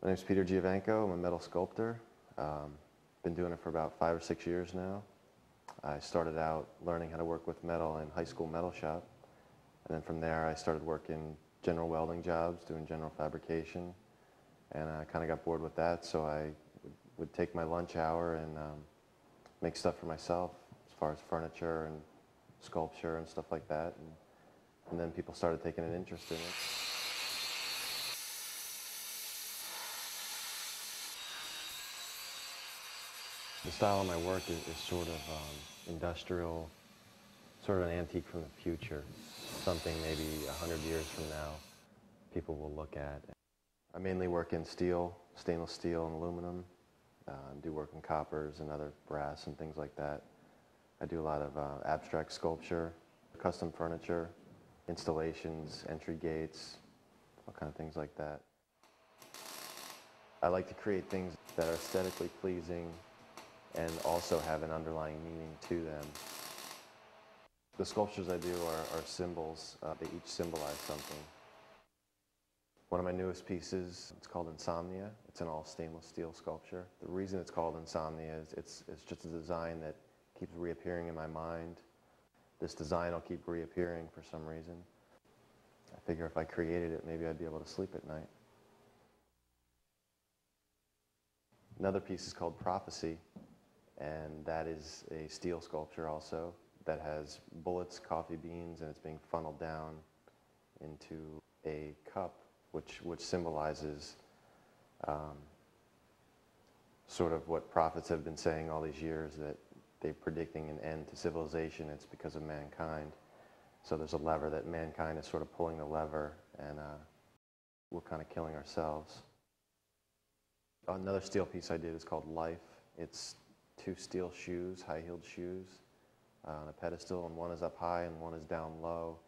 My name's Peter Giovenco. I'm a metal sculptor. Been doing it for about 5 or 6 years now. I started out learning how to work with metal in high school metal shop. And then from there I started working general welding jobs, doing general fabrication. And I kind of got bored with that, so I would take my lunch hour and make stuff for myself as far as furniture and sculpture and stuff like that. And then people started taking an interest in it. The style of my work is sort of industrial, sort of an antique from the future, something maybe 100 years from now people will look at. I mainly work in steel, stainless steel and aluminum. Do work in coppers and other brass and things like that. I do a lot of abstract sculpture, custom furniture, installations, entry gates, all kind of things like that. I like to create things that are aesthetically pleasing and also have an underlying meaning to them. The sculptures I do are symbols. They each symbolize something. One of my newest pieces, it's called Insomnia. It's an all stainless steel sculpture. The reason it's called Insomnia is it's just a design that keeps reappearing in my mind. This design will keep reappearing for some reason. I figure if I created it, maybe I'd be able to sleep at night. Another piece is called Prophecy, and that is a steel sculpture also that has bullets, coffee beans, and it's being funneled down into a cup, which symbolizes sort of what prophets have been saying all these years, that they're predicting an end to civilization. It's because of mankind. So there's a lever that mankind is sort of pulling the lever, and we're kind of killing ourselves. Another steel piece I did is called Life. It's 2 steel shoes, high-heeled shoes, on a pedestal, and one is up high and one is down low.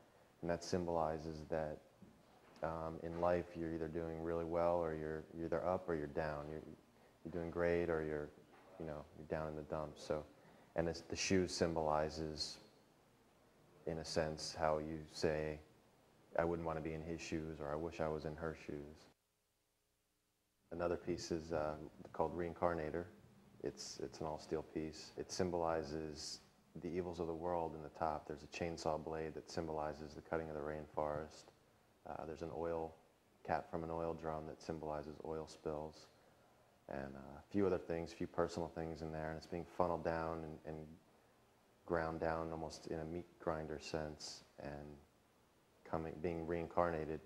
And that symbolizes that in life you're either doing really well or you're either up or you're down. You're doing great or you're down in the dumps. So, and the shoes symbolizes, in a sense, how you say, I wouldn't want to be in his shoes, or I wish I was in her shoes. Another piece is called Reincarnate Er. It's an all-steel piece. It symbolizes the evils of the world in the top. There's a chainsaw blade that symbolizes the cutting of the rainforest. There's an oil cap from an oil drum that symbolizes oil spills. And a few other things, a few personal things in there. And it's being funneled down and ground down almost in a meat grinder sense, and being reincarnated,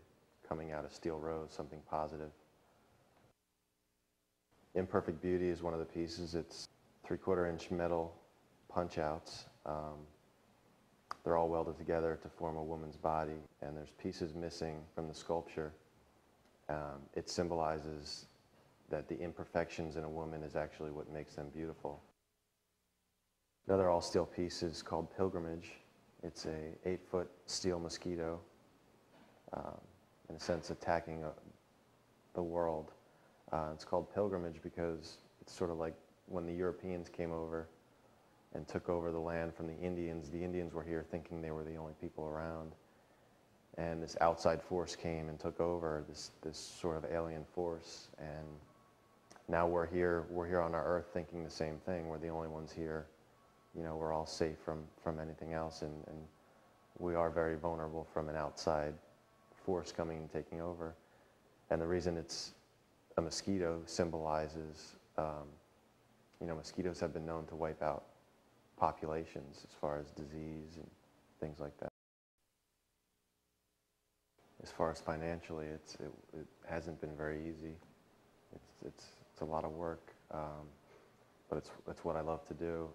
coming out of steel rose, something positive. Imperfect Beauty is one of the pieces. It's 3/4-inch metal punch-outs. They're all welded together to form a woman's body, and there's pieces missing from the sculpture. It symbolizes that the imperfections in a woman is actually what makes them beautiful. Another all-steel piece is called Pilgrimage. It's a 8-foot steel mosquito, in a sense attacking the world. It's called Pilgrimage because it's sort of like when the Europeans came over and took over the land from the Indians. The Indians were here thinking they were the only people around. And this outside force came and took over, this sort of alien force. And now we're here on our Earth thinking the same thing. We're the only ones here. We're all safe from anything else. And we are very vulnerable from an outside force coming and taking over. And the reason it's a mosquito symbolizes, mosquitoes have been known to wipe out populations as far as disease and things like that. As far as financially, it hasn't been very easy. It's a lot of work, but it's what I love to do.